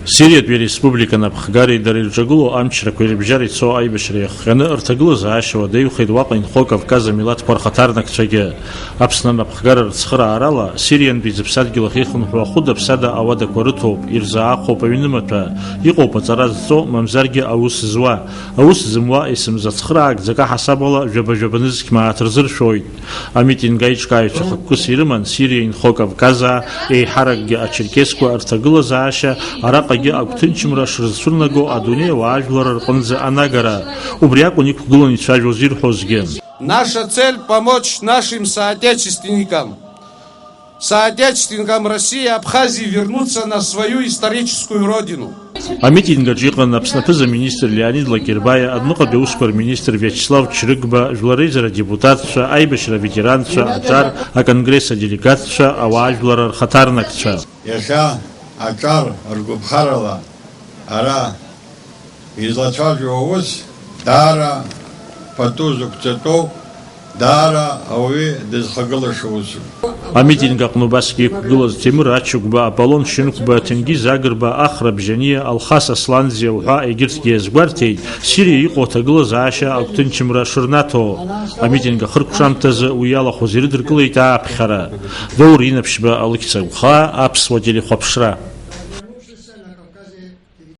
Сириатә Республика Напхгари Дарирџагыло амчрақәа ирыбжьара ицо аибашьра иахҟьаны рҭагылазаашьа уадаҩхеит уаҟа инхо Кавказ амилаҭқәа рхаҭарнакцәагьы. Аԥсны анапхгара рыцхыраарала Сириантәи зыԥсадгьыл ахьихынҳәуа хәыда-ԥсада ауадақәа рыҭоуп, ирзаахоуп аҩнымаҭәа, иҟоуп аҵара зҵо, мамзаргьы аус зуа. Аус зымуа есымзацхыраагӡак аҳасабала жәаба-жәабанызқь мааҭ рзыршәоит. Амитинг аиҿкааҩцәа хықәкыс ирыман Сириа инхо Кавказаа, еиҳаракгьы ачерқьесқәа рҭагылазаашьа араҟагьы агәҭынчымра шрызцәырнаго адунеи ауаажәлар рҟынӡа анагара. Убри акәын иқәгыланы ицәажәоз ирҳәозгьы. Наша цель – помочь нашим соотечественникам России и Абхазии вернуться на свою историческую родину. Амитингаҿ иҟан Аԥсны министр Леонид Лакербаиа, адәныҟатәи аусқәа министр Виачеслав Чрыгба, жәлареизара депутатцәа, аибашьра ветеранцәа, аҿар, аконгресс аделегатцәа, ауаажәлар рхаҭарнакцәа. Иахьа аҿар ргәыԥхарала ара излацәажәо аус даара пату зықәҵатәоу, даара ауаҩы дызхагылаша усуп. Амитинг аҟны убасгьы иқәгылаз Темыр Ачыгәба, Аполлон Шьынқәба, Ҭенгиз Агрба, Ахра Бжьаниа, Алхас Асланзиа уҳәа егьырҭгьы иазгәарҭеит Сириа иҟоу аҭагылазаашьа агәҭынчымра шырнаҭо. Амитинг ахыркәшамҭазы уи иалахәыз ирыдыркылеит ааԥхьара. Даур Инаԥшьба, Алықьца Уха, Аԥсуа телехәаԥшра.